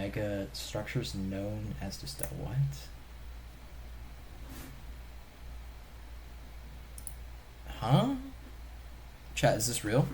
mega structures known as the star. What? Huh? Chat, is this real?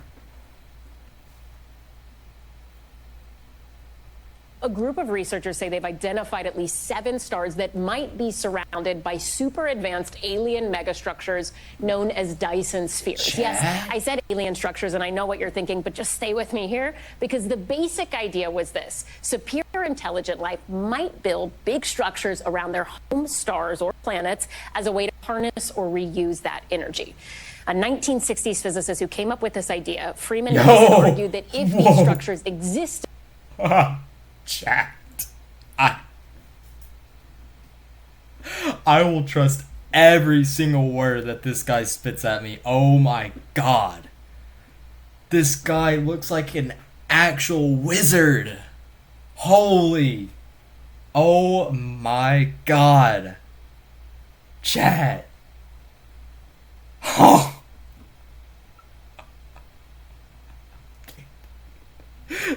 A group of researchers say they've identified at least 7 stars that might be surrounded by super advanced alien megastructures known as Dyson spheres. Chat? Yes, I said alien structures, and I know what you're thinking, but just stay with me here, because the basic idea was this: superior intelligent life might build big structures around their home stars or planets as a way to harness or reuse that energy. A 1960s physicist who came up with this idea, Freeman Dyson, argued that if these structures exist, chat, I will trust every single word that this guy spits at me. Oh my god. This guy looks like an actual wizard. Holy. Oh my god. Chat. Oh.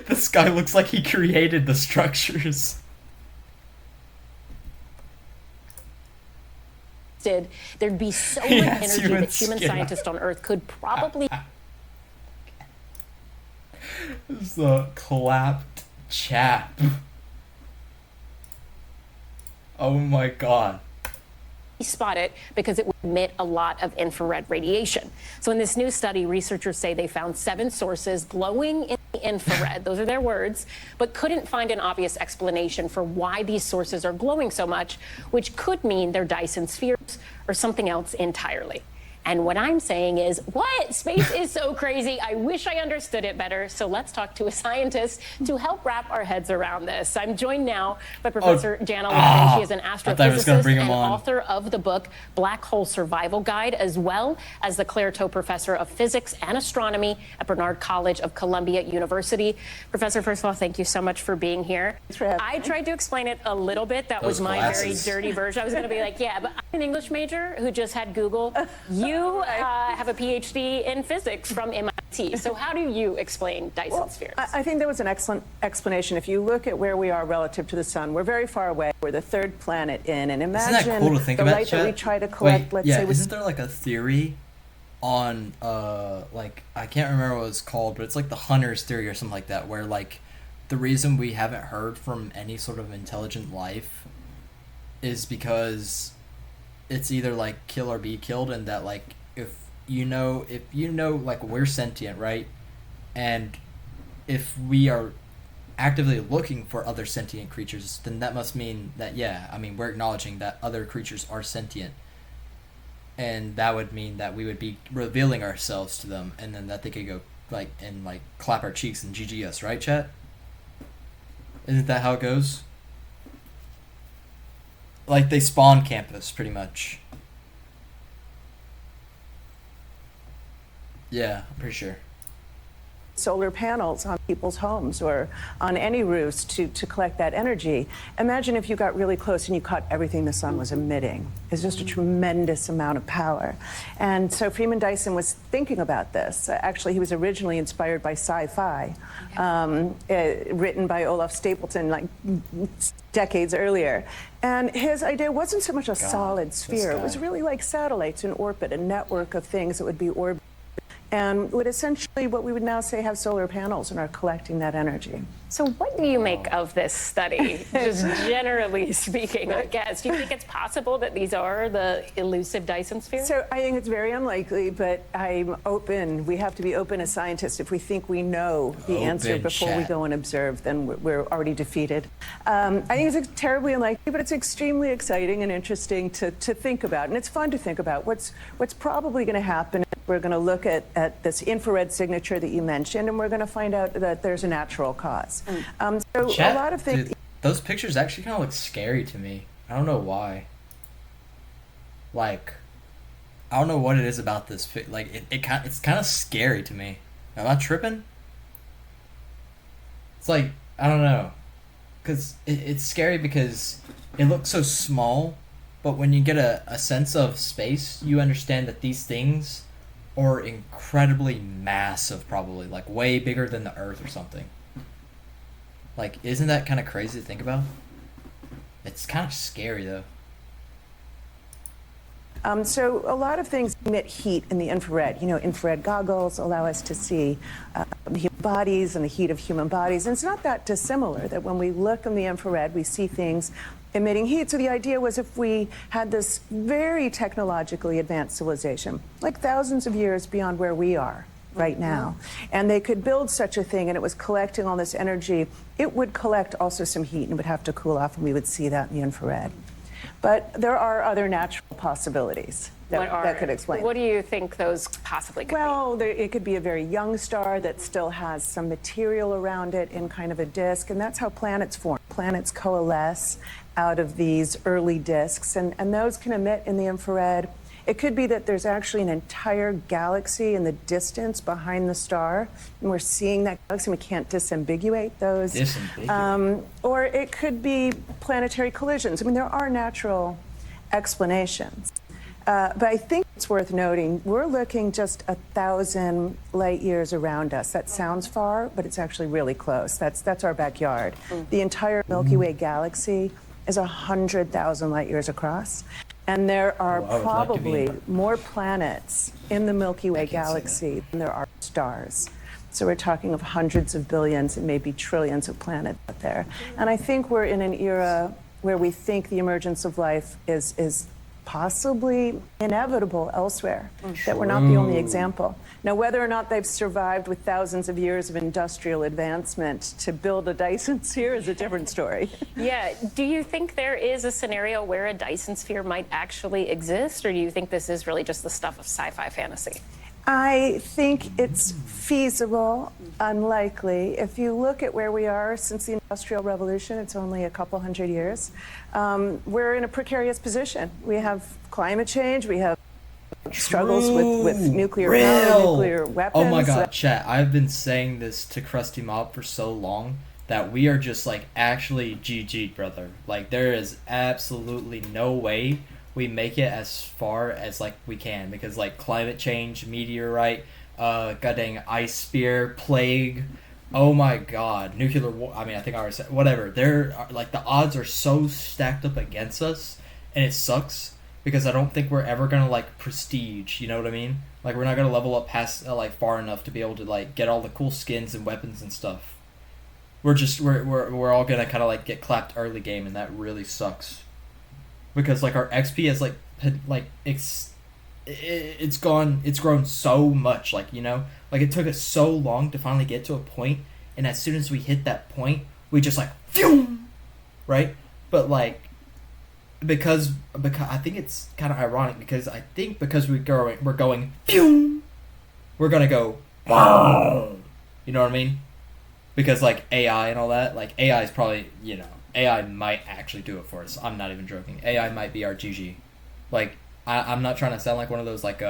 This guy looks like he created the structures. There'd be so much energy that human scientists on Earth could probably... This is a clapped chap. Oh my god. spot it because it would emit a lot of infrared radiation. So in this new study, researchers say they found 7 sources glowing in the infrared, those are their words, but couldn't find an obvious explanation for why these sources are glowing so much, which could mean they're Dyson spheres or something else entirely. And what I'm saying is, what? Space is so crazy. I wish I understood it better. So let's talk to a scientist to help wrap our heads around this. I'm joined now by Professor Jana Levin. She is an astrophysicist and author of the book Black Hole Survival Guide, as well as the Claire Tow Professor of Physics and Astronomy at Barnard College of Columbia University. Professor, first of all, thank you so much for being here. I tried to explain it a little bit. That was my very dirty version. I was going to be like, yeah, but I'm an English major who just had Google. You have a PhD in physics from MIT. So how do you explain Dyson spheres? I think there was an excellent explanation. If you look at where we are relative to the sun, we're very far away. We're the 3rd planet in. And imagine isn't that cool to think the about, light Chet? that we try to collect, let's say... Isn't there like a theory on, like, I can't remember what it's called, but it's like the Hunter's theory or something like that, where, like, the reason we haven't heard from any sort of intelligent life is because it's either, like, kill or be killed, and that, like, if you know, like, we're sentient, right? And if we are actively looking for other sentient creatures, then that must mean that, yeah, I mean, we're acknowledging that other creatures are sentient. And that would mean that we would be revealing ourselves to them, and then that they could go, like, and, like, clap our cheeks and GG us, right, chat? Isn't that how it goes? Like, they spawn campus, pretty much. Yeah, I'm pretty sure. Solar panels on people's homes or on any roofs to collect that energy. Imagine if you got really close and you caught everything the sun was emitting. It's just a tremendous amount of power. And so Freeman Dyson was thinking about this. Actually, he was originally inspired by sci-fi, written by Olaf Stapleton like decades earlier. And his idea wasn't so much a solid sphere. It was really like satellites in orbit, a network of things that would be orbiting. And would essentially, what we would now say, have solar panels and are collecting that energy. So what do you make of this study, just generally speaking, I guess? Do you think it's possible that these are the elusive Dyson spheres? So I think it's very unlikely, but I'm open. We have to be open as scientists. If we think we know the answer before we go and observe, then we're already defeated. I think it's terribly unlikely, but it's extremely exciting and interesting to think about. And it's fun to think about. What's probably going to happen. We're going to look at this infrared signature that you mentioned, and we're going to find out that there's a natural cause. So Chat, a lot of things. dude, those pictures actually kind of look scary to me. I don't know why. Like, I don't know what it is about this. Like, it's kind of scary to me. Am I tripping? It's like, I don't know. Because it's scary because it looks so small, but when you get a sense of space, you understand that these things are incredibly massive, probably, like way bigger than the Earth or something. Like, isn't that kind of crazy to think about? It's kind of scary though. So a lot of things emit heat in the infrared. You know, infrared goggles allow us to see human bodies and the heat of human bodies. And it's not that dissimilar that when we look in the infrared, we see things emitting heat. So the idea was if we had this very technologically advanced civilization, like thousands of years beyond where we are right now, and they could build such a thing and it was collecting all this energy, it would collect also some heat and would have to cool off, and we would see that in the infrared. But there are other natural possibilities that could explain. What do you think those possibly could be? It could be a very young star that still has some material around it in kind of a disk, and that's how planets form. Planets coalesce out of these early disks, and those can emit in the infrared. It could be that there's actually an entire galaxy in the distance behind the star, and we're seeing that galaxy, and we can't disambiguate those. Or it could be planetary collisions. I mean, there are natural explanations. But I think it's worth noting, we're looking just 1,000 light years around us. That sounds far, but it's actually really close. That's our backyard. The entire Milky Way galaxy is 100,000 light years across. And there are probably more planets in the Milky Way galaxy than there are stars. So we're talking of hundreds of billions and maybe trillions of planets out there. And I think we're in an era where we think the emergence of life is possibly inevitable elsewhere, that we're not the only example. Now, whether or not they've survived with thousands of years of industrial advancement to build a Dyson sphere is a different story. Yeah. Do you think there is a scenario where a Dyson sphere might actually exist, or do you think this is really just the stuff of sci-fi fantasy? I think it's feasible, unlikely. If you look at where we are since the Industrial Revolution, it's only a couple hundred years, we're in a precarious position. We have climate change, we have struggles with nuclear power, nuclear weapons. Oh my god, chat, I've been saying this to Krusty Mob for so long that we are just like actually GG, brother. Like, there is absolutely no way we make it as far as like we can, because like climate change, meteorite, goddamn ice spear, plague, oh my god, nuclear war. I mean, I think I already said whatever. There are like the odds are so stacked up against us, and it sucks because I don't think we're ever gonna like prestige. You know what I mean? Like, we're not gonna level up past like far enough to be able to like get all the cool skins and weapons and stuff. We're all gonna kind of like get clapped early game, and that really sucks. Because like our XP is like it's grown so much, like, you know, like it took us so long to finally get to a point, and as soon as we hit that point, we just like phew, right? But like because I think it's kind of ironic, because I think because we're going phew, we're gonna go wow, you know what I mean? Because like AI and all that, like AI is probably, you know, AI might actually do it for us. I'm not even joking. AI might be our GG. Like, I'm not trying to sound like one of those, like,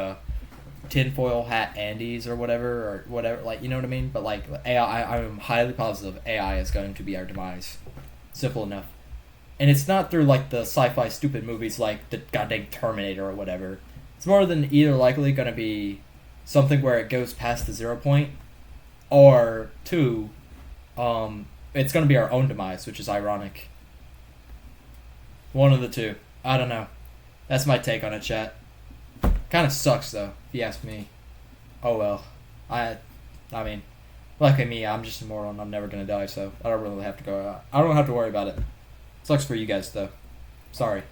tinfoil hat Andes or whatever, like, you know what I mean? But, like, AI, I'm highly positive AI is going to be our demise. Simple enough. And it's not through, like, the sci-fi stupid movies like the goddamn Terminator or whatever. It's more than either likely going to be something where it goes past the 0 point, or two, it's going to be our own demise, which is ironic. One of the two. I don't know. That's my take on it, chat. Kind of sucks, though, if you ask me. Oh, well. I mean, lucky me, I'm just a moron. I'm never going to die, so I don't really have to go. I don't have to worry about it. Sucks for you guys, though. Sorry.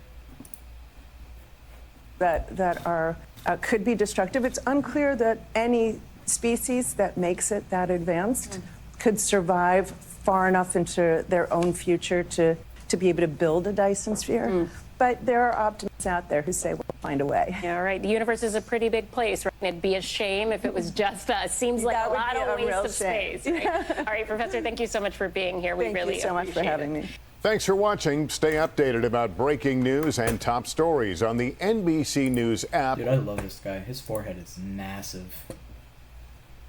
That are could be destructive. It's unclear that any species that makes it that advanced could survive far enough into their own future to be able to build a Dyson sphere. But there are optimists out there who say we'll find a way. Yeah, right. The universe is a pretty big place, right? It'd be a shame if it was just us. Seems like a lot of waste of space. Right? All right, Professor, thank you so much for being here. We really appreciate it. Thank you so much for having me. Thanks for watching. Stay updated about breaking news and top stories on the NBC News app. Dude, I love this guy. His forehead is massive.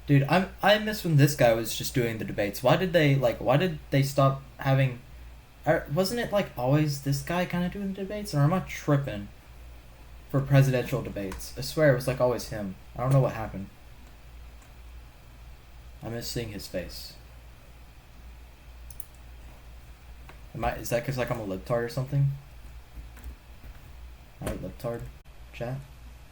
Dude, I miss when this guy was just doing the debates. Why did they stop having... wasn't it like always this guy kind of doing the debates? Or am I tripping for presidential debates? I swear it was like always him. I don't know what happened. I miss seeing his face. Is that because like I'm a libtard or something? I'm a libtard, chat.